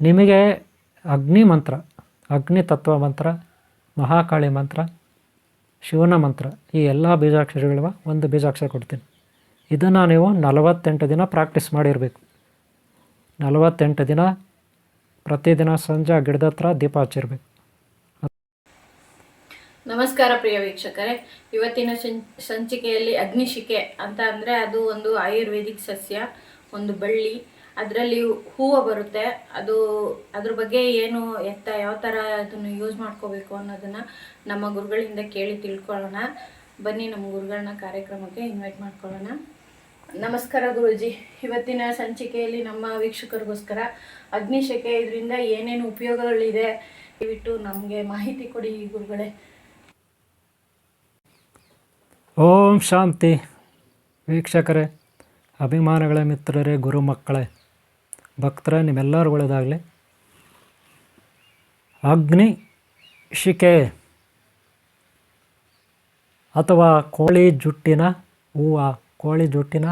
ನಿಮಗೆ ಅಗ್ನಿ ಮಂತ್ರ, ಅಗ್ನಿ ತತ್ವ ಮಂತ್ರ, ಮಹಾಕಾಳಿ ಮಂತ್ರ, ಶಿವನ ಮಂತ್ರ, ಈ ಎಲ್ಲ ಬೀಜಾಕ್ಷರಗಳಿವ ಒಂದು ಬೀಜಾಕ್ಷರ ಕೊಡ್ತೀನಿ. ಇದನ್ನು ನೀವು 48 ದಿನ ಪ್ರಾಕ್ಟೀಸ್ ಮಾಡಿರಬೇಕು. 48 ದಿನ ಪ್ರತಿದಿನ ಸಂಜೆ ಗಿಡದ ಹತ್ರ ದೀಪ ಹಚ್ಚಿರಬೇಕು. ನಮಸ್ಕಾರ ಪ್ರಿಯ ವೀಕ್ಷಕರೇ, ಇವತ್ತಿನ ಸಂಚಿಕೆಯಲ್ಲಿ ಅಗ್ನಿಶಿಖೆ ಅಂತ ಅಂದರೆ ಅದು ಒಂದು ಆಯುರ್ವೇದಿಕ್ ಸಸ್ಯ, ಒಂದು ಬಳ್ಳಿ, ಅದರಲ್ಲಿ ಹೂವು ಬರುತ್ತೆ. ಅದ್ರ ಬಗ್ಗೆ ಏನು ಯಾವ ಥರ ಅದನ್ನು ಯೂಸ್ ಮಾಡ್ಕೋಬೇಕು ಅನ್ನೋದನ್ನು ನಮ್ಮ ಗುರುಗಳಿಂದ ಕೇಳಿ ತಿಳ್ಕೊಳ್ಳೋಣ. ಬನ್ನಿ ನಮ್ಮ ಗುರುಗಳನ್ನ ಕಾರ್ಯಕ್ರಮಕ್ಕೆ ಇನ್ವೈಟ್ ಮಾಡ್ಕೊಳ್ಳೋಣ. ನಮಸ್ಕಾರ ಗುರೂಜಿ. ಇವತ್ತಿನ ಸಂಚಿಕೆಯಲ್ಲಿ ನಮ್ಮ ವೀಕ್ಷಕರಿಗೋಸ್ಕರ ಅಗ್ನಿಶಿಖೆ ಇದರಿಂದ ಏನೇನು ಉಪಯೋಗಗಳಿದೆ ದಯವಿಟ್ಟು ನಮಗೆ ಮಾಹಿತಿ ಕೊಡಿ ಗುರುಗಳೇ. ಓಂ ಶಾಂತಿ. ವೀಕ್ಷಕರೇ, ಅಭಿಮಾನಿಗಳೇ, ಮಿತ್ರರೇ, ಗುರು ಮಕ್ಕಳೇ, ಭಕ್ತರೇ, ನಿಮ್ಮೆಲ್ಲರೂ ಒಳ್ಳೆಯದಾಗಲಿ. ಅಗ್ನಿ ಶಿಖೆ ಅಥವಾ ಕೋಳಿ ಜುಟ್ಟಿನ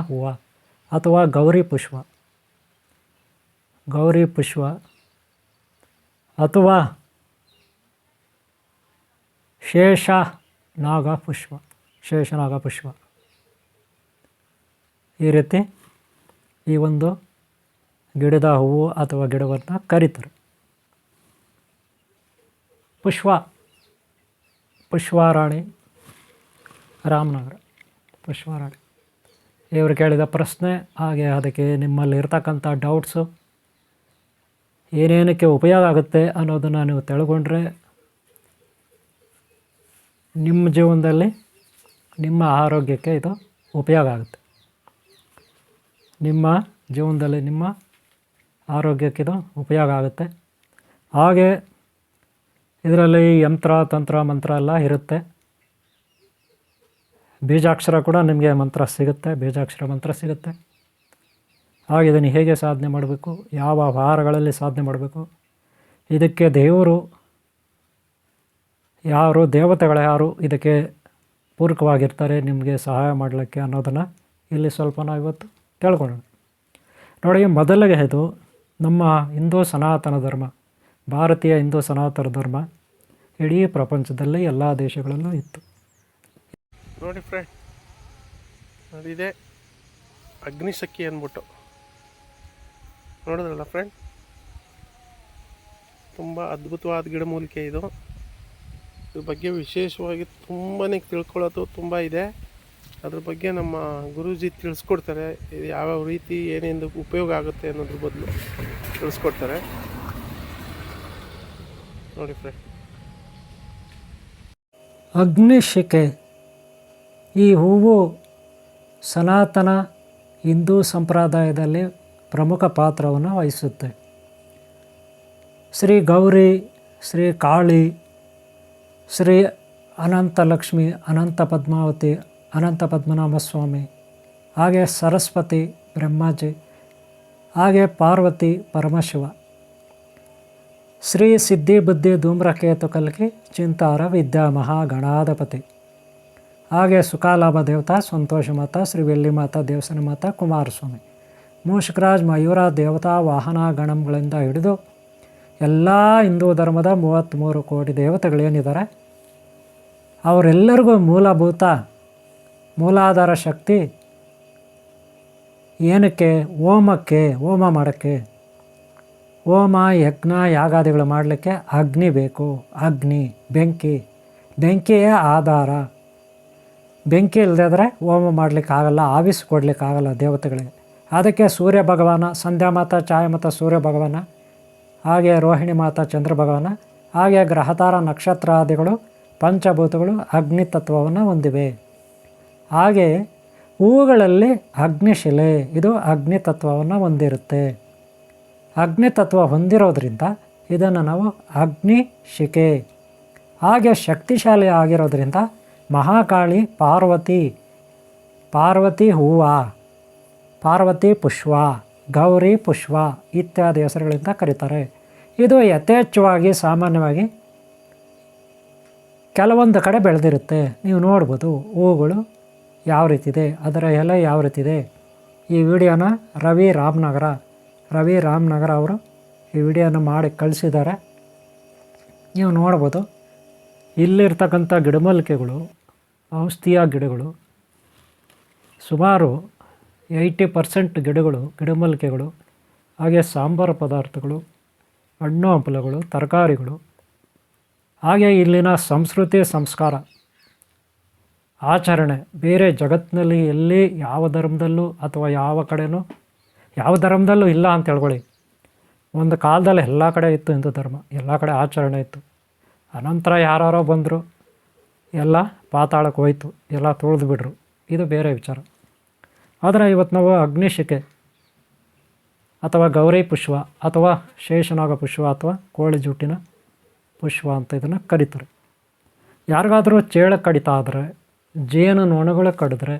ಹೂವು ಅಥವಾ ಗೌರಿ ಪುಷ್ಪ ಅಥವಾ ಶೇಷನಾಗ ಪುಷ್ಪ ಈ ರೀತಿ ಈ ಒಂದು ಗಿಡದ ಹೂವು ಅಥವಾ ಗಿಡವನ್ನು ಕರೀತಾರೆ. ಪುಷ್ಪಾರಾಣಿ, ರಾಮನಗರ ಪುಷ್ಪಾರಾಣಿ. ಇವರು ಕೇಳಿದ ಪ್ರಶ್ನೆ, ಹಾಗೆ ಅದಕ್ಕೆ ನಿಮ್ಮಲ್ಲಿ ಇರ್ತಕ್ಕಂಥ ಡೌಟ್ಸು, ಏನೇನಕ್ಕೆ ಉಪಯೋಗ ಆಗುತ್ತೆ ಅನ್ನೋದನ್ನು ನೀವು ತಿಳ್ಕೊಂಡ್ರೆ ನಿಮ್ಮ ಜೀವನದಲ್ಲಿ ನಿಮ್ಮ ಆರೋಗ್ಯಕ್ಕೆ ಇದು ಉಪಯೋಗ ಆಗುತ್ತೆ. ನಿಮ್ಮ ಜೀವನದಲ್ಲಿ ನಿಮ್ಮ ಆರೋಗ್ಯಕ್ಕೆ ಇದು ಉಪಯೋಗ ಆಗುತ್ತೆ. ಹಾಗೆ ಇದರಲ್ಲಿ ಯಂತ್ರ, ತಂತ್ರ, ಮಂತ್ರ ಎಲ್ಲ ಇರುತ್ತೆ. ಬೀಜಾಕ್ಷರ ಕೂಡ ನಿಮಗೆ ಬೀಜಾಕ್ಷರ ಮಂತ್ರ ಸಿಗುತ್ತೆ. ಹಾಗೆ ಇದನ್ನು ಹೇಗೆ ಸಾಧನೆ ಮಾಡಬೇಕು, ಯಾವ ವಾರಗಳಲ್ಲಿ ಸಾಧನೆ ಮಾಡಬೇಕು, ಇದಕ್ಕೆ ದೇವತೆಗಳು ಯಾರು ಇದಕ್ಕೆ ಪೂರಕವಾಗಿರ್ತಾರೆ ನಿಮಗೆ ಸಹಾಯ ಮಾಡಲಿಕ್ಕೆ ಅನ್ನೋದನ್ನು ಇಲ್ಲಿ ಸ್ವಲ್ಪ ನಾವು ಇವತ್ತು ತಿಳ್ಕೊಳ್ಳೋಣ. ನೋಡಿ, ಮೊದಲಿಗೆ ಇದು ನಮ್ಮ ಹಿಂದೂ ಸನಾತನ ಧರ್ಮ, ಭಾರತೀಯ ಹಿಂದೂ ಸನಾತನ ಧರ್ಮ ಇಡೀ ಪ್ರಪಂಚದಲ್ಲಿ ಎಲ್ಲ ದೇಶಗಳಲ್ಲೂ ಇತ್ತು. ನೋಡಿ ಫ್ರೆಂಡ್, ನೋಡಿದೆ ಅಗ್ನಿಶಿಖೆ ಅಂದ್ಬಿಟ್ಟು ನೋಡಿದ್ರಲ್ಲ ಫ್ರೆಂಡ್, ತುಂಬ ಅದ್ಭುತವಾದ ಗಿಡಮೂಲಿಕೆ ಇದು. ಇದ್ರ ಬಗ್ಗೆ ವಿಶೇಷವಾಗಿ ತುಂಬಾ ತಿಳ್ಕೊಳ್ಳೋದು ತುಂಬ ಇದೆ. ಅದ್ರ ಬಗ್ಗೆ ನಮ್ಮ ಗುರೂಜಿ ತಿಳಿಸ್ಕೊಡ್ತಾರೆ, ಇದು ಯಾವ್ಯಾವ ರೀತಿ ಏನೇನು ಉಪಯೋಗ ಆಗುತ್ತೆ ಅನ್ನೋದ್ರ ಬದಲು ತಿಳಿಸ್ಕೊಡ್ತಾರೆ. ನೋಡಿ ಫ್ರೆಂಡ್, ಅಗ್ನಿಶಿಖೆ ಈ ಹೂವು ಸನಾತನ ಹಿಂದೂ ಸಂಪ್ರದಾಯದಲ್ಲಿ ಪ್ರಮುಖ ಪಾತ್ರವನ್ನು ವಹಿಸುತ್ತೆ. ಶ್ರೀ ಗೌರಿ, ಶ್ರೀ ಕಾಳಿ, ಶ್ರೀ ಅನಂತಲಕ್ಷ್ಮಿ, ಅನಂತ ಪದ್ಮಾವತಿ, ಅನಂತ ಪದ್ಮನಾಭ ಸ್ವಾಮಿ, ಹಾಗೆ ಸರಸ್ವತಿ, ಬ್ರಹ್ಮಾಜಿ, ಹಾಗೆ ಪಾರ್ವತಿ, ಪರಮಶಿವ, ಶ್ರೀ ಸಿದ್ಧಿ ಬುದ್ಧಿ ಧೂಮ್ರಕೇತು ಕಲ್ಕಿ ಚಿಂತಾರ ವಿದ್ಯಾ ಮಹಾಗಣಾಧಿಪತಿ, ಹಾಗೆ ಸುಖಾಲಾಭ ದೇವತಾ, ಸಂತೋಷ ಮಾತಾ, ಶ್ರೀ ವೆಲ್ಲಿ ಮಾತಾ, ದೇವಸ್ಥಾನ ಮಾತಾ, ಕುಮಾರಸ್ವಾಮಿ, ಮೂಷಕರಾಜ್, ಮಯೂರ ದೇವತಾ ವಾಹನ ಗಣಗಳಿಂದ ಹಿಡಿದು ಎಲ್ಲ ಹಿಂದೂ ಧರ್ಮದ 33 ಕೋಟಿ ದೇವತೆಗಳೇನಿದ್ದಾರೆ ಅವರೆಲ್ಲರಿಗೂ ಮೂಲಾಧಾರ ಶಕ್ತಿ ಏನಕ್ಕೆ? ಹೋಮ ಮಾಡೋಕ್ಕೆ, ಹೋಮ ಯಜ್ಞ ಯಾಗಾದಿಗಳು ಮಾಡಲಿಕ್ಕೆ ಅಗ್ನಿ ಬೇಕು. ಬೆಂಕಿಯೇ ಆಧಾರ. ಬೆಂಕಿ ಇಲ್ಲದಿದ್ದರೆ ಹೋಮ ಮಾಡಲಿಕ್ಕಾಗಲ್ಲ, ಆವಿಸ್ ಕೊಡಲಿಕ್ಕಾಗಲ್ಲ ದೇವತೆಗಳಿಗೆ. ಅದಕ್ಕೆ ಸೂರ್ಯ ಭಗವಾನ, ಸಂಧ್ಯಾ ಮಾತಾ, ಛಾಯಾಮಾತಾ ಸೂರ್ಯ ಭಗವಾನ, ಹಾಗೆ ರೋಹಿಣಿ ಮಾತಾ ಚಂದ್ರ ಭಗವಾನ, ಹಾಗೆ ಗ್ರಹತಾರ ನಕ್ಷತ್ರಾದಿಗಳು ಪಂಚಭೂತಗಳು ಅಗ್ನಿ ತತ್ವವನ್ನು ಹೊಂದಿವೆ. ಹಾಗೆ ಹೂವುಗಳಲ್ಲಿ ಅಗ್ನಿಶಿಲೆ ಇದು ಅಗ್ನಿ ತತ್ವವನ್ನು ಹೊಂದಿರುತ್ತೆ. ಅಗ್ನಿ ತತ್ವ ಹೊಂದಿರೋದ್ರಿಂದ ಇದನ್ನು ನಾವು ಅಗ್ನಿಶಿಖೆ. ಹಾಗೆ ಶಕ್ತಿಶಾಲಿ ಆಗಿರೋದ್ರಿಂದ ಮಹಾಕಾಳಿ, ಪಾರ್ವತಿ ಹೂವು, ಪಾರ್ವತಿ ಪುಷ್ಪ, ಗೌರಿ ಪುಷ್ಪ ಇತ್ಯಾದಿ ಹೆಸರುಗಳಿಂದ ಕರೀತಾರೆ. ಇದು ಯಥೇಚ್ಛವಾಗಿ ಸಾಮಾನ್ಯವಾಗಿ ಕೆಲವೊಂದು ಕಡೆ ಬೆಳೆದಿರುತ್ತೆ. ನೀವು ನೋಡ್ಬೋದು ಹೂವುಗಳು ಯಾವ ರೀತಿ ಇದೆ, ಅದರ ಎಲೆ ಯಾವ ರೀತಿ ಇದೆ. ಈ ವಿಡಿಯೋನ ರವಿ ರಾಮನಗರ ಅವರು ಈ ವಿಡಿಯೋನ ಮಾಡಿ ಕಳಿಸಿದ್ದಾರೆ, ನೀವು ನೋಡ್ಬೋದು. ಇಲ್ಲಿರ್ತಕ್ಕಂಥ ಗಿಡಮೂಲಿಕೆಗಳು, ಔಷಧೀಯ ಗಿಡಗಳು, ಸುಮಾರು 80% ಗಿಡಗಳು, ಗಿಡಮೂಲಿಕೆಗಳು, ಹಾಗೆ ಸಾಂಬಾರು ಪದಾರ್ಥಗಳು, ಹಣ್ಣು ಹಂಪಲುಗಳು, ತರಕಾರಿಗಳು, ಹಾಗೆ ಇಲ್ಲಿನ ಸಂಸ್ಕೃತಿ, ಸಂಸ್ಕಾರ, ಆಚರಣೆ ಬೇರೆ ಜಗತ್ತಿನಲ್ಲಿ ಎಲ್ಲಿ ಯಾವ ಧರ್ಮದಲ್ಲೂ ಅಥವಾ ಯಾವ ಕಡೆನೂ ಯಾವ ಧರ್ಮದಲ್ಲೂ ಇಲ್ಲ ಅಂತ ಹೇಳ್ಕೊಳ್ಳಿ. ಒಂದು ಕಾಲದಲ್ಲಿ ಎಲ್ಲ ಕಡೆ ಇತ್ತು ಹಿಂದೂ ಧರ್ಮ, ಎಲ್ಲ ಕಡೆ ಆಚರಣೆ ಇತ್ತು. ಅನಂತರ ಯಾರೋ ಬಂದರು, ಎಲ್ಲ ಪಾತಾಳಕ್ಕೆ ಹೋಯ್ತು, ಎಲ್ಲ ತುಳಿದು ಬಿಡ್ರು, ಇದು ಬೇರೆ ವಿಚಾರ. ಆದರೆ ಇವತ್ತು ನಾವು ಅಗ್ನಿಶಿಖೆ ಅಥವಾ ಗೌರಿ ಪುಷ್ಪ ಅಥವಾ ಶೇಷನಾಗ ಪುಷ್ಪ ಅಥವಾ ಕೋಳಿ ಜುಟ್ಟಿನ ಪುಷ್ಪ ಅಂತ ಇದನ್ನು ಕರೀತಾರೆ. ಯಾರಿಗಾದರೂ ಚೇಳ ಕಡಿತ ಆದರೆ, ಜೇನು ನೊಣಗಳು ಕಡಿದ್ರೆ,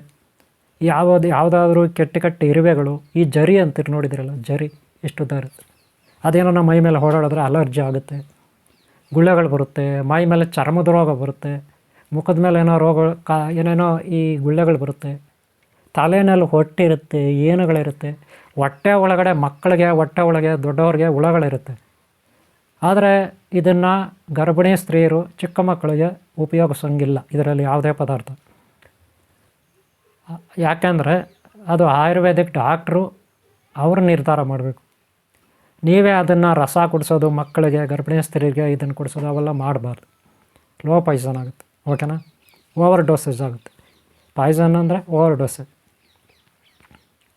ಯಾವುದಾದ್ರೂ ಕೆಟ್ಟ ಇರುವೆಗಳು, ಈ ಜರಿ ಅಂತೀರಿ ನೋಡಿದಿರಲ್ಲ, ಜರಿ ಎಷ್ಟು ಉದ್ದ ಇರುತ್ತೆ, ಅದೇನೋ ನಮ್ಮ ಮೈ ಮೇಲೆ ಓಡಾಡಿದ್ರೆ ಅಲರ್ಜಿ ಆಗುತ್ತೆ, ಗುಳ್ಳೆಗಳು ಬರುತ್ತೆ, ಮೈ ಮೇಲೆ ಚರ್ಮದ ರೋಗ ಬರುತ್ತೆ, ಮುಖದ ಮೇಲೆ ಏನೋ ರೋಗಗಳು ಏನೇನೋ ಈ ಗುಳ್ಳೆಗಳು ಬರುತ್ತೆ, ತಲೆಯಲ್ಲಿ ಹೊಟ್ಟೆ ಇರುತ್ತೆ, ಏನುಗಳಿರುತ್ತೆ, ಹೊಟ್ಟೆ ಒಳಗಡೆ ಮಕ್ಕಳಿಗೆ, ಹೊಟ್ಟೆ ಒಳಗೆ ದೊಡ್ಡವ್ರಿಗೆ ಹುಳಗಳಿರುತ್ತೆ. ಆದರೆ ಇದನ್ನು ಗರ್ಭಿಣಿ ಸ್ತ್ರೀಯರು, ಚಿಕ್ಕ ಮಕ್ಕಳಿಗೆ ಉಪಯೋಗಿಸೋಂಗಿಲ್ಲ ಇದರಲ್ಲಿ ಯಾವುದೇ ಪದಾರ್ಥ. ಯಾಕೆಂದರೆ ಅದು ಆಯುರ್ವೇದಿಕ್ ಡಾಕ್ಟ್ರು ಅವರು ನಿರ್ಧಾರ ಮಾಡಬೇಕು. ನೀವೇ ಅದನ್ನು ರಸ ಕುಡಿಸೋದು, ಮಕ್ಕಳಿಗೆ, ಗರ್ಭಿಣಿ ಸ್ತ್ರೀಯರಿಗೆ ಇದನ್ನು ಕುಡಿಸೋದು ಅವೆಲ್ಲ ಮಾಡಬಾರ್ದು. ಲೋ ಪಾಯ್ಸನ್ ಆಗುತ್ತೆ, ಓಕೆನಾ? ಓವರ್ ಡೋಸೇಜ್ ಆಗುತ್ತೆ. ಪಾಯ್ಸನ್ ಅಂದರೆ ಓವರ್ ಡೋಸೇಜ್,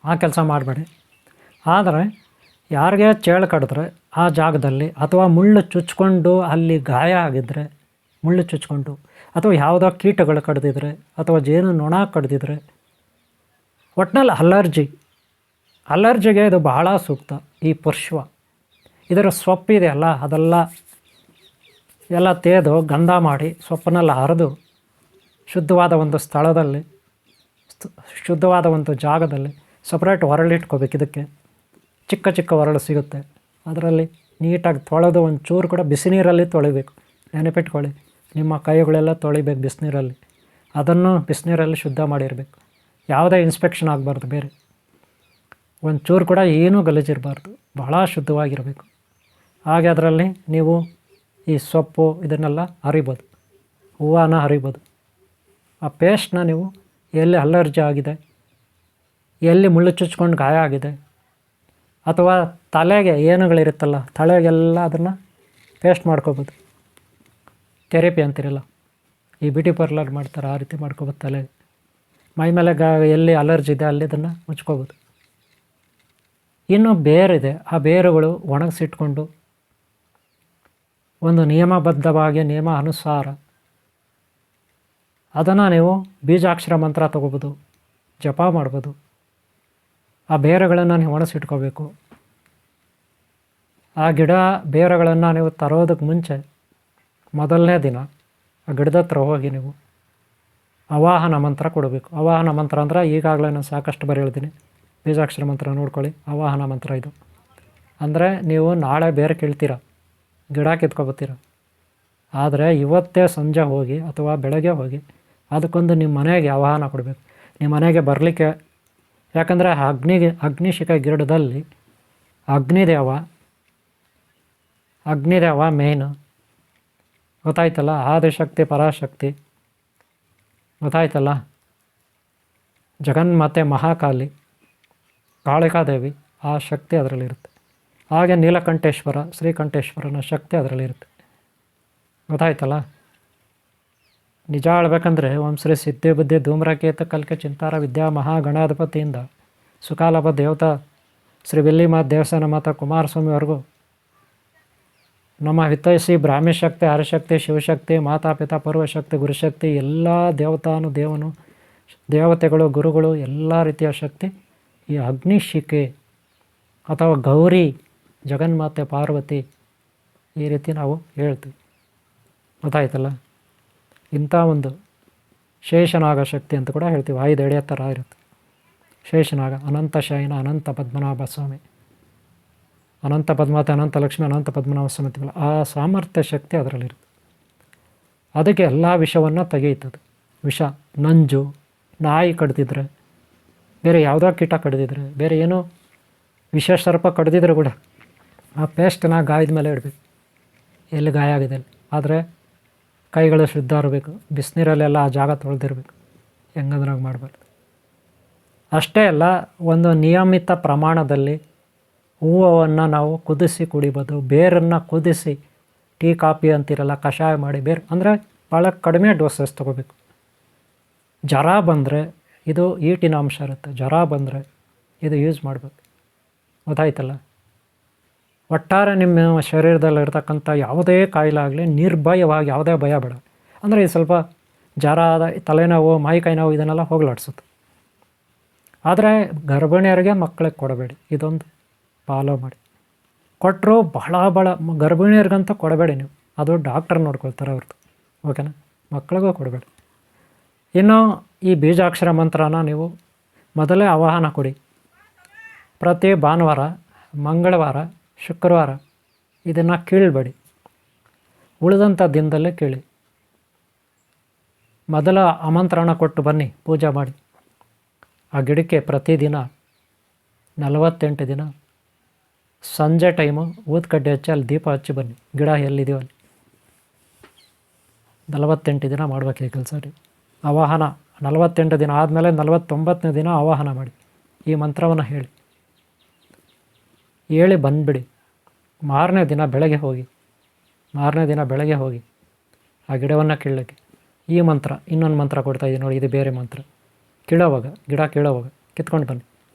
ಆ ಕೆಲಸ ಮಾಡಬೇಡಿ. ಆದರೆ ಯಾರಿಗೆ ಚೇಳು ಕಡಿದ್ರೆ ಆ ಜಾಗದಲ್ಲಿ, ಅಥವಾ ಮುಳ್ಳು ಚುಚ್ಕೊಂಡು ಅಲ್ಲಿ ಗಾಯ ಆಗಿದ್ದರೆ, ಮುಳ್ಳು ಚುಚ್ಕೊಂಡು, ಅಥವಾ ಯಾವುದೋ ಕೀಟಗಳು ಕಡಿದಿದ್ರೆ, ಅಥವಾ ಜೇನು ನೊಣ ಕಡಿದಿದ್ರೆ, ಒಟ್ಟಿನಲ್ಲಿ ಅಲರ್ಜಿಗೆ ಇದು ಬಹಳ ಸೂಕ್ತ. ಈ ಪುಷ್ಪ, ಇದರ ಸೊಪ್ಪಿದೆಯಲ್ಲ, ಅದೆಲ್ಲ ಎಲ್ಲ ತೇದು ಗಂಧ ಮಾಡಿ ಸೊಪ್ಪನ್ನೆಲ್ಲ ಹರಿದು ಶುದ್ಧವಾದ ಒಂದು ಸ್ಥಳದಲ್ಲಿ, ಶುದ್ಧವಾದ ಒಂದು ಜಾಗದಲ್ಲಿ ಸಪ್ರೇಟ್ ಹೊರಳಿಟ್ಕೋಬೇಕು. ಇದಕ್ಕೆ ಚಿಕ್ಕ ಚಿಕ್ಕ ಹೊರಳು ಸಿಗುತ್ತೆ, ಅದರಲ್ಲಿ ನೀಟಾಗಿ ತೊಳೆದು ಒಂಚೂರು ಕೂಡ ಬಿಸಿ ನೀರಲ್ಲಿ ತೊಳಿಬೇಕು. ನೆನಪಿಟ್ಕೊಳ್ಳಿ, ನಿಮ್ಮ ಕೈಗಳೆಲ್ಲ ತೊಳಿಬೇಕು ಬಿಸಿನೀರಲ್ಲಿ. ಅದನ್ನು ಬಿಸಿನೀರಲ್ಲಿ ಶುದ್ಧ ಮಾಡಿರಬೇಕು. ಯಾವುದೇ ಇನ್ಸ್ಪೆಕ್ಷನ್ ಆಗಬಾರ್ದು, ಬೇರೆ ಒಂಚೂರು ಕೂಡ ಏನೂ ಗಲೀಜಿರಬಾರ್ದು, ಭಾಳ ಶುದ್ಧವಾಗಿರಬೇಕು. ಹಾಗೆ ಅದರಲ್ಲಿ ನೀವು ಈ ಸೊಪ್ಪು ಇದನ್ನೆಲ್ಲ ಹರಿಬೋದು, ಹೂವನ್ನ ಹರಿಬೋದು. ಆ ಪೇಸ್ಟ್ನ ನೀವು ಎಲ್ಲಿ ಅಲರ್ಜಿ ಆಗಿದೆ, ಎಲ್ಲಿ ಮುಳ್ಳು ಚುಚ್ಕೊಂಡು ಗಾಯ ಆಗಿದೆ, ಅಥವಾ ತಲೆಗೆ ಏನುಗಳಿರುತ್ತಲ್ಲ, ತಲೆಗೆಲ್ಲ ಅದನ್ನು ಪೇಸ್ಟ್ ಮಾಡ್ಕೋಬೋದು. ಥೆರಪಿ ಅಂತಿರಲ್ಲ, ಈ ಬ್ಯೂಟಿ ಪಾರ್ಲರ್ ಮಾಡ್ತಾರೆ, ಆ ರೀತಿ ಮಾಡ್ಕೋಬೋದು. ತಲೆ ಮೈ ಮೇಲೆ ಎಲ್ಲಿ ಅಲರ್ಜಿ ಇದೆ ಅಲ್ಲಿ ಇದನ್ನು ಮುಚ್ಕೋಬೋದು. ಇನ್ನು ಬೇರಿದೆ, ಆ ಬೇರುಗಳು ಒಣಗಿಸಿಟ್ಕೊಂಡು ಒಂದು ನಿಯಮಬದ್ಧವಾಗಿ, ನಿಯಮ ಅನುಸಾರ ಅದನ್ನು ನೀವು ಬೀಜಾಕ್ಷರ ಮಂತ್ರ ತೊಗೋಬೋದು, ಜಪ ಮಾಡ್ಬೋದು. ಆ ಬೇರುಗಳನ್ನು ನೀವು ಒಣಗಿಸಿಟ್ಕೋಬೇಕು. ಆ ಗಿಡ ಬೇರುಗಳನ್ನು ನೀವು ತರೋದಕ್ಕೆ ಮುಂಚೆ ಮೊದಲನೇ ದಿನ ಆ ಗಿಡದ ಹತ್ರ ಹೋಗಿ ನೀವು ಆವಾಹನ ಮಂತ್ರ ಕೊಡಬೇಕು. ಆವಾಹನ ಮಂತ್ರ ಅಂದರೆ ಈಗಾಗಲೇ ನಾನು ಸಾಕಷ್ಟು ಬರೀ ಹೇಳ್ತೀನಿ, ಬೀಜಾಕ್ಷರ ಮಂತ್ರ ನೋಡ್ಕೊಳ್ಳಿ. ಆವಾಹನ ಮಂತ್ರ ಇದು ಅಂದರೆ ನೀವು ನಾಳೆ ಬೇರೆ ಕೇಳ್ತೀರ, ಗಿಡ ಕಿತ್ಕೊಬತ್ತೀರ. ಆದರೆ ಇವತ್ತೇ ಸಂಜೆ ಹೋಗಿ ಅಥವಾ ಬೆಳಗ್ಗೆ ಹೋಗಿ ಅದಕ್ಕೊಂದು ನಿಮ್ಮ ಮನೆಗೆ ಆವಾಹನ ಕೊಡಬೇಕು. ನಿಮ್ಮ ಮನೆಗೆ ಬರಲಿಕ್ಕೆ, ಯಾಕಂದರೆ ಅಗ್ನಿಶಿಖೆ ಗಿಡದಲ್ಲಿ ಅಗ್ನಿದೇವ ಮೇಯ್ನು, ಗೊತ್ತಾಯ್ತಲ್ಲ? ಆದಿಶಕ್ತಿ, ಪರಾಶಕ್ತಿ, ಗೊತ್ತಾಯ್ತಲ್ಲ? ಜಗನ್ಮಾತೆ ಮಹಾಕಾಲಿ, ಕಾಳಿಕಾದೇವಿ, ಆ ಶಕ್ತಿ ಅದರಲ್ಲಿರುತ್ತೆ. ಹಾಗೆ ನೀಲಕಂಠೇಶ್ವರ, ಶ್ರೀಕಂಠೇಶ್ವರನ ಶಕ್ತಿ ಅದರಲ್ಲಿರುತ್ತೆ, ಗೊತ್ತಾಯ್ತಲ್ಲ? ನಿಜ ಹೇಳ್ಬೇಕಂದ್ರೆ ಓಂ ಶ್ರೀ ಸಿದ್ಧಿ ಬುದ್ಧಿ ಧೂಮ್ರಕೇತು ಕಲ್ಕೆ ಚಿಂತಾರ ವಿದ್ಯಾ ಮಹಾಗಣಾಧಿಪತಿಯಿಂದ ಸುಕಾಲಭ ದೇವತಾ ಶ್ರೀ ವಿಲ್ಲಿಮಾತ ದೇವಸ್ಥಾನ ಮಾತಾ ಕುಮಾರಸ್ವಾಮಿವರೆಗೂ ನಮ್ಮ ಹಿತೈಷಿ ಬ್ರಾಹ್ಮಿ ಶಕ್ತಿ, ಹರಶಕ್ತಿ, ಶಿವಶಕ್ತಿ, ಮಾತಾಪಿತಾ, ಪೂರ್ವಶಕ್ತಿ, ಗುರುಶಕ್ತಿ, ಎಲ್ಲ ದೇವತೆಗಳು, ಗುರುಗಳು, ಎಲ್ಲ ರೀತಿಯ ಶಕ್ತಿ ಈ ಅಗ್ನಿಶಿಖೆ ಅಥವಾ ಗೌರಿ, ಜಗನ್ಮಾತೆ ಪಾರ್ವತಿ, ಈ ರೀತಿ ನಾವು ಹೇಳ್ತೀವಿ, ಗೊತ್ತಾಯ್ತಲ್ಲ? ಇಂಥ ಒಂದು ಶೇಷನಾಗ ಶಕ್ತಿ ಅಂತ ಕೂಡ ಹೇಳ್ತೀವಿ. 5 ಎಡೆ ಥರ ಇರುತ್ತೆ ಶೇಷನಾಗ. ಅನಂತ ಶಯನ, ಅನಂತ ಪದ್ಮನಾಭ ಸ್ವಾಮಿ, ಅನಂತ ಪದ್ಮಾವತಿ, ಅನಂತ ಲಕ್ಷ್ಮಿ, ಅನಂತ ಪದ್ಮನಾಭ ಸ್ವಾಮಿ ಅಂತೀವಲ್ಲ, ಆ ಸಾಮರ್ಥ್ಯ ಶಕ್ತಿ ಅದರಲ್ಲಿರುತ್ತೆ. ಅದಕ್ಕೆ ಎಲ್ಲ ವಿಷವನ್ನು ತೆಗೆಯುತ್ತದೆ. ವಿಷ, ನಂಜು, ನಾಯಿ ಕಡ್ದಿದ್ರೆ, ಬೇರೆ ಯಾವುದೋ ಕೀಟ ಕಡ್ದಿದ್ರೆ, ಬೇರೆ ಏನೋ ವಿಷ ಸರ್ಪ ಕಡ್ದಿದ್ರೆ ಕೂಡ ಆ ಪೇಸ್ಟನ್ನ ಗಾಯದ ಮೇಲೆ ಇಡಬೇಕು, ಎಲ್ಲಿ ಗಾಯ ಆಗಿದೆ ಅಲ್ಲಿ. ಆದರೆ ಕೈಗಳು ಶುದ್ಧ ಇರಬೇಕು, ಬಿಸಿನೀರಲ್ಲೆಲ್ಲ ಆ ಜಾಗ ತೊಳೆದಿರ್ಬೇಕು, ಹೆಂಗಂದ್ರೆ ಹಂಗೆ ಮಾಡಬಾರ್ದು. ಅಷ್ಟೇ ಅಲ್ಲ, ಒಂದು ನಿಯಮಿತ ಪ್ರಮಾಣದಲ್ಲಿ ಹೂವನ್ನು ನಾವು ಕುದಿಸಿ ಕುಡಿಬೋದು. ಬೇರನ್ನು ಕುದಿಸಿ, ಟೀ ಕಾಫಿ ಅಂತಿರಲ್ಲ, ಕಷಾಯ ಮಾಡಿ ಬೇರೆ ಅಂದರೆ ಭಾಳ ಕಡಿಮೆ ಡೋಸಸ್ ತೊಗೋಬೇಕು. ಜ್ವರ ಬಂದರೆ ಇದು ಈಟಿನ ಅಂಶ ಇರುತ್ತೆ, ಜ್ವರ ಬಂದರೆ ಇದು ಯೂಸ್ ಮಾಡಬೇಕು. ಗೊತ್ತಾಯ್ತಲ್ಲ. ಒಟ್ಟಾರೆ ನಿಮ್ಮ ಶರೀರದಲ್ಲಿರ್ತಕ್ಕಂಥ ಯಾವುದೇ ಕಾಯಿಲೆ ಆಗಲಿ ನಿರ್ಭಯವಾಗಿ, ಯಾವುದೇ ಭಯ ಬೇಡ. ಅಂದರೆ ಇದು ಸ್ವಲ್ಪ ಜ್ವರ, ತಲೆನೋವು, ಮೈಕೈ ನೋವು ಇದನ್ನೆಲ್ಲ ಹೋಗ್ಲಾಡ್ಸುತ್ತೆ. ಆದರೆ ಗರ್ಭಿಣಿಯರಿಗೆ ಮಕ್ಕಳಿಗೆ ಕೊಡಬೇಡಿ, ಇದೊಂದು ಫಾಲೋ ಮಾಡಿ. ಕೊಟ್ಟರು ಭಾಳ ಗರ್ಭಿಣಿಯರಿಗಂತೂ ಕೊಡಬೇಡಿ ನೀವು, ಅದು ಡಾಕ್ಟರ್ ನೋಡ್ಕೊಳ್ತಾರೆ ಅವ್ರದ್ದು. ಓಕೆನಾ. ಮಕ್ಕಳಿಗೂ ಕೊಡಬೇಡಿ. ಇನ್ನು ಈ ಬೀಜಾಕ್ಷರ ಮಂತ್ರನ ನೀವು ಮೊದಲೇ ಆವಾಹನ ಕೊಡಿ. ಪ್ರತಿ ಭಾನುವಾರ, ಮಂಗಳವಾರ, ಶುಕ್ರವಾರ ಇದನ್ನು ಕೀಳಬೇಡಿ, ಉಳಿದಂಥ ದಿನದಲ್ಲೇ ಕೇಳಿ. ಮೊದಲ ಆಮಂತ್ರಣ ಕೊಟ್ಟು ಬನ್ನಿ, ಪೂಜೆ ಮಾಡಿ. ಆ ಗಿಡಕ್ಕೆ ಪ್ರತಿದಿನ 48 ದಿನ ಸಂಜೆ ಟೈಮು ಊದ್ಕಡ್ಡಿ ಹಚ್ಚಿ ಅಲ್ಲಿ ದೀಪ ಹಚ್ಚಿ ಬನ್ನಿ. ಗಿಡ ಎಲ್ಲಿದೆಯೋ ಅಲ್ಲಿ 48 ದಿನ ಮಾಡಬೇಕು ಈ ಕೆಲಸ ರೀ. ಆವಾಹನ 48 ದಿನ ಆದಮೇಲೆ 49ನೇ ದಿನ ಆವಾಹನ ಮಾಡಿ. ಈ ಮಂತ್ರವನ್ನು ಹೇಳಿ ಬಂದುಬಿಡಿ. ಮಾರನೇ ದಿನ ಬೆಳಗ್ಗೆ ಹೋಗಿ ಆ ಗಿಡವನ್ನು ಕೀಳಕ್ಕೆ ಈ ಮಂತ್ರ, ಇನ್ನೊಂದು ಮಂತ್ರ ಕೊಡ್ತಾಯಿದ್ದೀನಿ ನೋಡಿ, ಇದು ಬೇರೆ ಮಂತ್ರ. ಗಿಡ ಕೀಳೋವಾಗ ಕಿತ್ಕೊಂಡು ಬನ್ನಿ.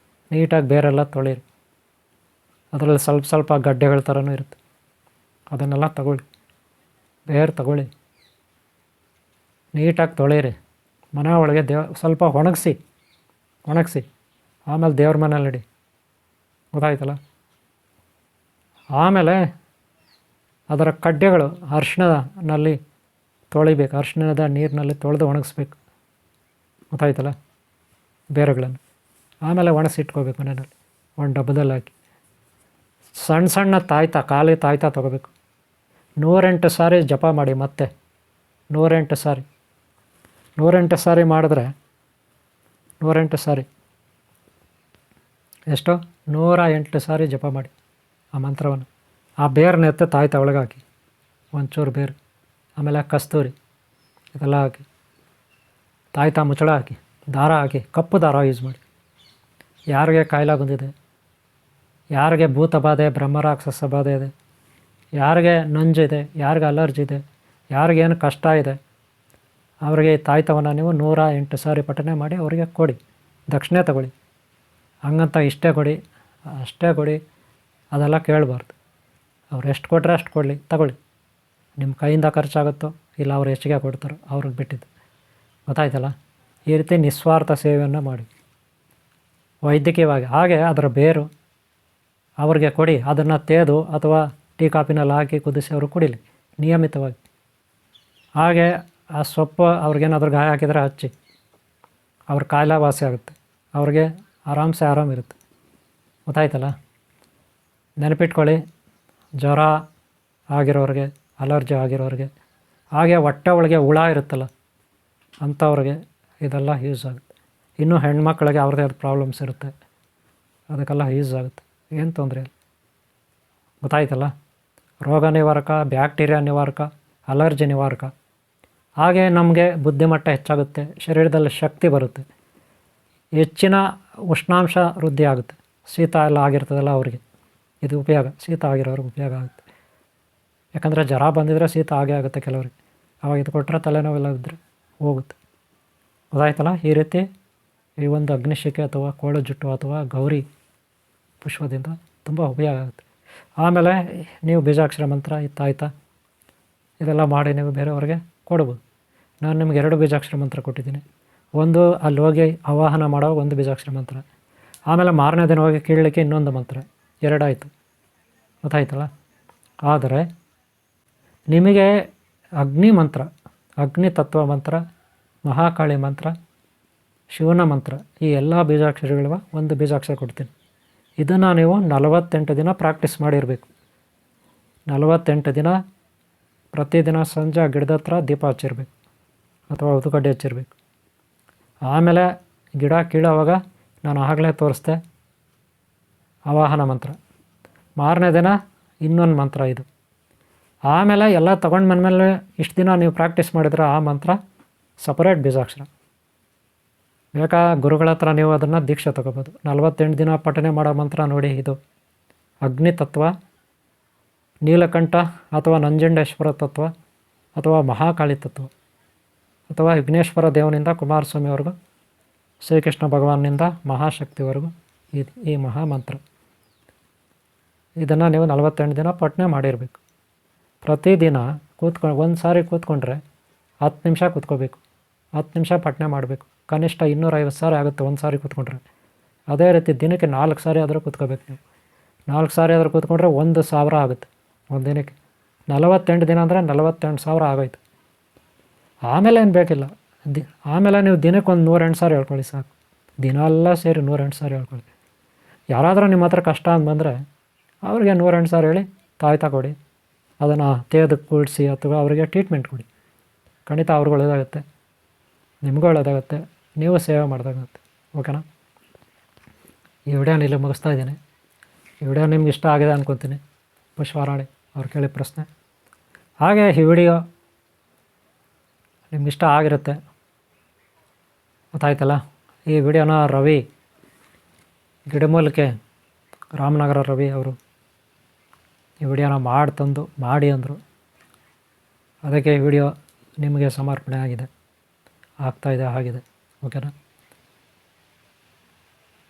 ನೀಟಾಗಿ ಬೇರೆಲ್ಲ ತೊಳೆಯಿರಿ. ಅದರಲ್ಲಿ ಸ್ವಲ್ಪ ಗಡ್ಡೆಗಳ ಥರನೂ ಇರುತ್ತೆ, ಅದನ್ನೆಲ್ಲ ತಗೊಳ್ಳಿ. ಬೇರೆ ತಗೊಳ್ಳಿ, ನೀಟಾಗಿ ತೊಳೆಯಿರಿ. ಮನೆ ಒಳಗೆ ಸ್ವಲ್ಪ ಒಣಗಿಸಿ ಆಮೇಲೆ ದೇವ್ರ ಮನೇಲಿ ಇಡಿ. ಗೊತ್ತಾಯ್ತಲ್ಲ. ಆಮೇಲೆ ಅದರ ಕಡ್ಡೆಗಳು ಅರಿಶಿಣದಲ್ಲಿ ತೊಳಿಬೇಕು, ಅರಿಶಿಣದ ನೀರಿನಲ್ಲಿ ತೊಳೆದು ಒಣಗಿಸ್ಬೇಕು. ಗೊತ್ತಾಯ್ತಲ್ಲ. ಬೇರುಗಳನ್ನು ಆಮೇಲೆ ಒಣಗಿಸಿಟ್ಕೋಬೇಕು ಮನೆಯಲ್ಲಿ ಒಂದು ಡಬ್ಬದಲ್ಲಿ ಹಾಕಿ. ಸಣ್ಣ ಖಾಲಿ ತಾಯ್ತ ತೊಗೋಬೇಕು. 108 ಸಾರಿ ಜಪ ಮಾಡಿ. ಮತ್ತೆ 108 ಸಾರಿ ಮಾಡಿದ್ರೆ 108 ಸಾರಿ ಎಷ್ಟು 108 ಸಾರಿ ಜಪ ಮಾಡಿ ಆ ಮಂತ್ರವನ್ನು. ಆ ಬೇರನ್ನ ಎತ್ತ ತಾಯ್ತ ಒಳಗೆ ಹಾಕಿ, ಒಂಚೂರು ಬೇರು, ಆಮೇಲೆ ಕಸ್ತೂರಿ ಇದೆಲ್ಲ ಹಾಕಿ, ತಾಯ್ತ ಮುಚ್ಚಳ ಹಾಕಿ, ದಾರ ಹಾಕಿ, ಕಪ್ಪು ದಾರ ಯೂಸ್ ಮಾಡಿ. ಯಾರಿಗೆ ಕಾಯಿಲೆ ಬಂದಿದೆ, ಯಾರಿಗೆ ಭೂತ ಬಾಧೆ, ಬ್ರಹ್ಮರಾಕ್ಷಸ ಬಾಧೆ ಇದೆ, ಯಾರಿಗೆ ನಂಜಿದೆ, ಯಾರಿಗೆ ಅಲರ್ಜಿ ಇದೆ, ಯಾರಿಗೇನು ಕಷ್ಟ ಇದೆ, ಅವರಿಗೆ ಈ ತಾಯ್ತವನ್ನು ನೀವು 108 ಸಾರಿ ಪಠನೆ ಮಾಡಿ ಅವರಿಗೆ ಕೊಡಿ. ದಕ್ಷಿಣೆ ತಗೊಳ್ಳಿ. ಹಂಗಂತ ಇಷ್ಟೇ ಕೊಡಿ ಅಷ್ಟೇ ಕೊಡಿ ಅದೆಲ್ಲ ಕೇಳಬಾರ್ದು. ಅವ್ರು ಎಷ್ಟು ಕೊಟ್ಟರೆ ಅಷ್ಟು ಕೊಡಲಿ, ತಗೊಳ್ಳಿ. ನಿಮ್ಮ ಕೈಯಿಂದ ಖರ್ಚಾಗುತ್ತೋ ಇಲ್ಲ ಅವ್ರು ಹೆಚ್ಚಿಗೆ ಕೊಡ್ತಾರೋ ಅವ್ರಿಗೆ ಬಿಟ್ಟಿದ್ದು. ಗೊತ್ತಾಯ್ತಲ್ಲ. ಈ ರೀತಿ ನಿಸ್ವಾರ್ಥ ಸೇವೆಯನ್ನು ಮಾಡಿ ವೈದ್ಯಕೀಯವಾಗಿ. ಹಾಗೆ ಅದರ ಬೇರು ಅವ್ರಿಗೆ ಕೊಡಿ. ಅದನ್ನು ತೇದು ಅಥವಾ ಟೀ ಕಾಫಿನಲ್ಲಿ ಹಾಕಿ ಕುದಿಸಿ ಅವರು ಕುಡಿಲಿ ನಿಯಮಿತವಾಗಿ. ಹಾಗೆ ಆ ಸೊಪ್ಪು ಅವ್ರಿಗೇನಾದ್ರೂ ಗಾಯ ಹಾಕಿದರೆ ಹಚ್ಚಿ, ಅವ್ರ ಕಾಯಿಲೆ ವಾಸಿ ಆಗುತ್ತೆ, ಅವ್ರಿಗೆ ಆರಾಮಿರುತ್ತೆ. ಗೊತ್ತಾಯ್ತಲ್ಲ. ನೆನಪಿಟ್ಕೊಳ್ಳಿ, ಜ್ವರ ಆಗಿರೋರಿಗೆ, ಅಲರ್ಜಿ ಆಗಿರೋರಿಗೆ, ಹಾಗೆ ಹೊಟ್ಟೆ ಒಳಗೆ ಹುಳ ಇರುತ್ತಲ್ಲ ಅಂಥವ್ರಿಗೆ ಇದೆಲ್ಲ ಯೂಸ್ ಆಗುತ್ತೆ. ಇನ್ನೂ ಹೆಣ್ಮಕ್ಳಿಗೆ ಅವ್ರದ್ದೇ ಆದ ಪ್ರಾಬ್ಲಮ್ಸ್ ಇರುತ್ತೆ, ಅದಕ್ಕೆಲ್ಲ ಯೂಸ್ ಆಗುತ್ತೆ. ಏನು ತೊಂದರೆ ಇಲ್ಲ. ಗೊತ್ತಾಯ್ತಲ್ಲ. ರೋಗ ನಿವಾರಕ, ಬ್ಯಾಕ್ಟೀರಿಯಾ ನಿವಾರಕ, ಅಲರ್ಜಿ ನಿವಾರಕ. ಹಾಗೆ ನಮಗೆ ಬುದ್ಧಿಮಟ್ಟ ಹೆಚ್ಚಾಗುತ್ತೆ, ಶರೀರದಲ್ಲಿ ಶಕ್ತಿ ಬರುತ್ತೆ, ಹೆಚ್ಚಿನ ಉಷ್ಣಾಂಶ ವೃದ್ಧಿ ಆಗುತ್ತೆ. ಶೀತ ಎಲ್ಲ ಆಗಿರ್ತದಲ್ಲ ಅವರಿಗೆ ಇದು ಉಪಯೋಗ, ಶೀತ ಆಗಿರೋರಿಗೆ ಉಪಯೋಗ ಆಗುತ್ತೆ. ಯಾಕಂದರೆ ಜ್ವರ ಬಂದಿದ್ರೆ ಶೀತ ಆಗೇ ಆಗುತ್ತೆ ಕೆಲವರಿಗೆ. ಆವಾಗ ಇದು ಕೊಟ್ಟರೆ ತಲೆನೋವೆಲ್ಲ ಇದ್ದರೆ ಹೋಗುತ್ತೆ. ಗೊತ್ತಾಯ್ತಲ್ಲ. ಈ ರೀತಿ ಈ ಒಂದು ಅಗ್ನಿಶಿಖೆ ಅಥವಾ ಕೋಳು ಜುಟ್ಟು ಅಥವಾ ಗೌರಿ ಪುಷ್ಪದಿಂದ ತುಂಬ ಉಪಯೋಗ ಆಗುತ್ತೆ. ಆಮೇಲೆ ನೀವು ಬೀಜಾಕ್ಷರ ಮಂತ್ರ ಇತ್ತಾಯ್ತಾ ಇದೆಲ್ಲ ಮಾಡಿ ನೀವು ಬೇರೆಯವ್ರಿಗೆ ಕೊಡ್ಬೋದು. ನಾನು ನಿಮ್ಗೆ 2 ಬೀಜಾಕ್ಷರ ಮಂತ್ರ ಕೊಟ್ಟಿದ್ದೀನಿ. ಒಂದು ಅಲ್ಲಿ ಹೋಗಿ ಆವಾಹನ ಮಾಡೋ ಒಂದು ಬೀಜಾಕ್ಷರ ಮಂತ್ರ, ಆಮೇಲೆ ಮಾರನೇ ದಿನ ಹೋಗಿ ಕೀಳಲಿಕ್ಕೆ ಇನ್ನೊಂದು ಮಂತ್ರ, 2 ಆಯಿತು. ಗೊತ್ತಾಯ್ತಲ್ಲ. ಆದರೆ ನಿಮಗೆ ಅಗ್ನಿ ಮಂತ್ರ, ಅಗ್ನಿ ತತ್ವ ಮಂತ್ರ, ಮಹಾಕಾಳಿ ಮಂತ್ರ, ಶಿವನ ಮಂತ್ರ, ಈ ಎಲ್ಲ ಬೀಜಾಕ್ಷರಗಳ ಒಂದು ಬೀಜಾಕ್ಷರ ಕೊಡ್ತೀನಿ. ಇದನ್ನು ನೀವು 48 ದಿನ ಪ್ರಾಕ್ಟೀಸ್ ಮಾಡಿರಬೇಕು. 48 ದಿನ ಪ್ರತಿದಿನ ಸಂಜೆ ಗಿಡದ ಹತ್ರ ದೀಪ ಹಚ್ಚಿರ್ಬೇಕು ಅಥವಾ ಊದುಕಡ್ಡಿ ಹಚ್ಚಿರ್ಬೇಕು. ಆಮೇಲೆ ಗಿಡ ಕೀಳೋವಾಗ ನಾನು ಆಗಲೇ ತೋರಿಸ್ದೆ ಆವಾಹನ ಮಂತ್ರ. ಮಾರನೇ ದಿನ ಇನ್ನೊಂದು ಮಂತ್ರ ಇದು. ಆಮೇಲೆ ಎಲ್ಲ ತೊಗೊಂಡು ಬಂದಮೇಲೆ ಇಷ್ಟು ದಿನ ನೀವು ಪ್ರಾಕ್ಟೀಸ್ ಮಾಡಿದ್ರೆ ಆ ಮಂತ್ರ ಸಪರೇಟ್ ಬೀಜಾಕ್ಷರ. ಬೇಕಾ ಗುರುಗಳ ಹತ್ರ ನೀವು ಅದನ್ನು ದೀಕ್ಷೆ ತೊಗೋಬೋದು. 48 ದಿನ ಪಠನೆ ಮಾಡೋ ಮಂತ್ರ ನೋಡಿ, ಇದು ಅಗ್ನಿ ತತ್ವ, ನೀಲಕಂಠ ಅಥವಾ ನಂಜುಂಡೇಶ್ವರ ತತ್ವ ಅಥವಾ ಮಹಾಕಾಳಿ ತತ್ವ ಅಥವಾ ವಿಘ್ನೇಶ್ವರ ದೇವನಿಂದ ಕುಮಾರಸ್ವಾಮಿವರೆಗೂ, ಶ್ರೀಕೃಷ್ಣ ಭಗವಾನ್ನಿಂದ ಮಹಾಶಕ್ತಿವರೆಗೂ ಈ ಮಹಾಮಂತ್ರ. ಇದನ್ನು ನೀವು 48 ದಿನ ಪಠನೆ ಮಾಡಿರಬೇಕು. ಪ್ರತಿದಿನ ಒಂದು ಸಾರಿ ಕೂತ್ಕೊಂಡ್ರೆ 10 ನಿಮಿಷ ಕೂತ್ಕೋಬೇಕು, 10 ನಿಮಿಷ ಪಠನೆ ಮಾಡಬೇಕು. ಕನಿಷ್ಠ 250 ಸಾರಿ ಆಗುತ್ತೆ ಒಂದು ಸಾರಿ ಕೂತ್ಕೊಂಡ್ರೆ. ಅದೇ ರೀತಿ ದಿನಕ್ಕೆ 4 ಸಾರಿ ಆದರೂ ಕೂತ್ಕೋಬೇಕು ನೀವು. 4 ಸಾರಿ ಆದರೂ ಕೂತ್ಕೊಂಡ್ರೆ 1,000 ಆಗುತ್ತೆ ಒಂದು ದಿನಕ್ಕೆ. 48 ದಿನ ಅಂದರೆ 48,000 ಆಗೋಯ್ತು. ಆಮೇಲೆ ಏನು ಬೇಕಿಲ್ಲ. ಆಮೇಲೆ ನೀವು ದಿನಕ್ಕೆ ಒಂದು 108 ಸಾರಿ ಹೇಳ್ಕೊಳ್ಳಿ ಸಾಕು. ದಿನ ಎಲ್ಲ ಸೇರಿ 108 ಸಾರಿ ಹೇಳ್ಕೊಳ್ಳಿ. ಯಾರಾದರೂ ನಿಮ್ಮ ಹತ್ರ ಕಷ್ಟ ಅಂತ ಬಂದರೆ ಅವ್ರಿಗೆ 108 ಸಾರಿ ಹೇಳಿ ತಾಯ್ತಾ ಕೊಡಿ. ಅದನ್ನು ತೆಗೆದು ಕೂಡಿಸಿ ಅಥವಾ ಅವರಿಗೆ ಟ್ರೀಟ್ಮೆಂಟ್ ಕೊಡಿ. ಖಂಡಿತ ಅವ್ರಿಗೆ ಒಳ್ಳೆಯದಾಗುತ್ತೆ, ನಿಮಗೂ ಒಳ್ಳೆಯದಾಗುತ್ತೆ, ನೀವು ಸೇವೆ ಮಾಡಿದಾಗುತ್ತೆ. ಓಕೆನಾ? ಈ ವಿಡಿಯೋನ ಇಲ್ಲಿ ಮುಗಿಸ್ತಾ ಇದ್ದೀನಿ. ಈ ವಿಡಿಯೋ ನಿಮ್ಗೆ ಇಷ್ಟ ಆಗಿದೆ ಅಂದ್ಕೊತೀನಿ. ಪುಷ್ಪಾರಾಣಿ ಅವ್ರು ಕೇಳಿ ಪ್ರಶ್ನೆ. ಹಾಗೆ ಈ ವಿಡಿಯೋ ನಿಮ್ಗೆ ಇಷ್ಟ ಆಗಿರುತ್ತೆ, ಗೊತ್ತಾಯ್ತಲ್ಲ. ಈ ವಿಡಿಯೋನ ರವಿ ಗಿಡಮೂಲಿಕೆ ರಾಮನಗರ ರವಿ ಅವರು ಈ ವಿಡಿಯೋನ ಮಾಡಿ ಅಂದರು. ಅದಕ್ಕೆ ಈ ವಿಡಿಯೋ ನಿಮಗೆ ಸಮರ್ಪಣೆ ಆಗ್ತಾಯಿದೆ ಆಗಿದೆ. ಓಕೆನಾ?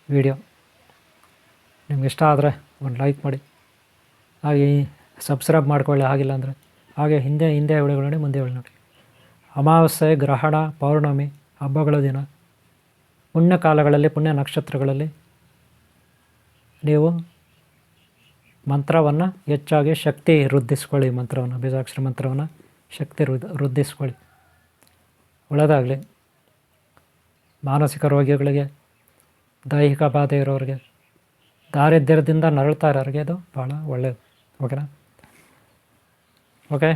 ವಿಡಿಯೋ ನಿಮ್ಗೆ ಇಷ್ಟ ಆದರೆ ಒಂದು ಲೈಕ್ ಮಾಡಿ, ಹಾಗೆ ಸಬ್ಸ್ಕ್ರೈಬ್ ಮಾಡ್ಕೊಳ್ಳಿ ಆಗಿಲ್ಲ ಅಂದರೆ. ಹಾಗೆ ಹಿಂದೆ ವಿಡಿಯೋಗಳು ನೋಡಿ, ಮುಂದೆ ವಿಡಿಯೋ ನೋಡಿ. ಅಮಾವಾಸ್ಯೆ, ಗ್ರಹಣ, ಪೌರ್ಣಮಿ, ಹಬ್ಬಗಳ ದಿನ, ಪುಣ್ಯ ಕಾಲಗಳಲ್ಲಿ, ಪುಣ್ಯ ನಕ್ಷತ್ರಗಳಲ್ಲಿ ನೀವು ಮಂತ್ರವನ್ನು ಹೆಚ್ಚಾಗಿ ಶಕ್ತಿ ವೃದ್ಧಿಸ್ಕೊಳ್ಳಿ. ಮಂತ್ರವನ್ನು, ಬೀಜಾಕ್ಷರ ಮಂತ್ರವನ್ನು ಶಕ್ತಿ ವೃದ್ಧಿಸ್ಕೊಳ್ಳಿ. ಒಳ್ಳೆಯದಾಗಲಿ. ಮಾನಸಿಕ ರೋಗಿಗಳಿಗೆ, ದೈಹಿಕ ಬಾಧೆ ಇರೋರಿಗೆ, ದಾರಿದ್ರ್ಯದಿಂದ ನರಳ್ತಾ ಇರೋರಿಗೆ ಇದು ಭಾಳ ಒಳ್ಳೆಯದು. ಓಕೆನಾ? ಓಕೆ,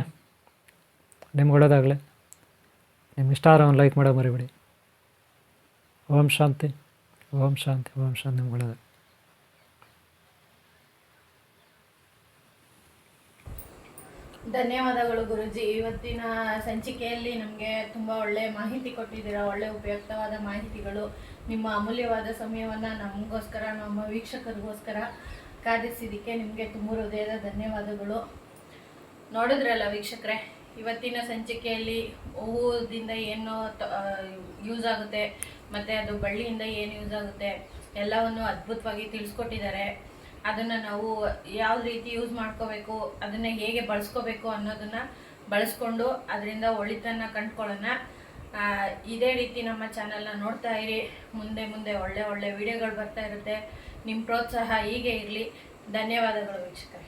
ನಿಮ್ಗೆ ಒಳ್ಳೆಯದಾಗಲಿ. ನಿಮ್ಗೆ ಇಷ್ಟ ಆದರೆ ಒಂದು ಲೈಕ್ ಮಾಡೋ ಮರಿಬೇಡಿ. ಓಂ ಶಾಂತಿ, ಓಂ ಶಾಂತಿ, ಓಂ ಶಾಂತಿ. ನಿಮ್ಗೆ ಒಳ್ಳೆಯದಾಗಲಿ. ಧನ್ಯವಾದಗಳು ಗುರುಜಿ. ಇವತ್ತಿನ ಸಂಚಿಕೆಯಲ್ಲಿ ನಮಗೆ ತುಂಬ ಒಳ್ಳೆಯ ಮಾಹಿತಿ ಕೊಟ್ಟಿದ್ದೀರಾ, ಒಳ್ಳೆ ಉಪಯುಕ್ತವಾದ ಮಾಹಿತಿಗಳು. ನಿಮ್ಮ ಅಮೂಲ್ಯವಾದ ಸಮಯವನ್ನು ನಮಗೋಸ್ಕರ, ನಮ್ಮ ವೀಕ್ಷಕರಿಗೋಸ್ಕರ ಕಾದಿಸಿದ್ದಕ್ಕೆ ನಿಮಗೆ ತುಂಬ ಹೃದಯದ ಧನ್ಯವಾದಗಳು. ನೋಡಿದ್ರಲ್ಲ ವೀಕ್ಷಕರೇ, ಇವತ್ತಿನ ಸಂಚಿಕೆಯಲ್ಲಿ ಹೂವಿಂದ ಏನು ಯೂಸ್ ಆಗುತ್ತೆ ಮತ್ತು ಅದು ಬಳ್ಳಿಯಿಂದ ಏನು ಯೂಸ್ ಆಗುತ್ತೆ ಎಲ್ಲವನ್ನು ಅದ್ಭುತವಾಗಿ ತಿಳಿಸ್ಕೊಟ್ಟಿದ್ದಾರೆ. ಅದನ್ನು ನಾವು ಯಾವ ರೀತಿ ಯೂಸ್ ಮಾಡ್ಕೋಬೇಕು, ಅದನ್ನು ಹೇಗೆ ಬಳಸ್ಕೋಬೇಕು ಅನ್ನೋದನ್ನು ಬಳಸ್ಕೊಂಡು ಅದರಿಂದ ಒಳಿತನ್ನು ಕಂಡುಕೊಳ್ಳೋಣ. ಇದೇ ರೀತಿ ನಮ್ಮ ಚಾನಲ್ನ ನೋಡ್ತಾ ಇರಿ. ಮುಂದೆ ಒಳ್ಳೆ ವಿಡಿಯೋಗಳು ಬರ್ತಾ ಇರುತ್ತೆ. ನಿಮ್ಮ ಪ್ರೋತ್ಸಾಹ ಹೀಗೆ ಇರಲಿ. ಧನ್ಯವಾದಗಳು ವೀಕ್ಷಕರೇ.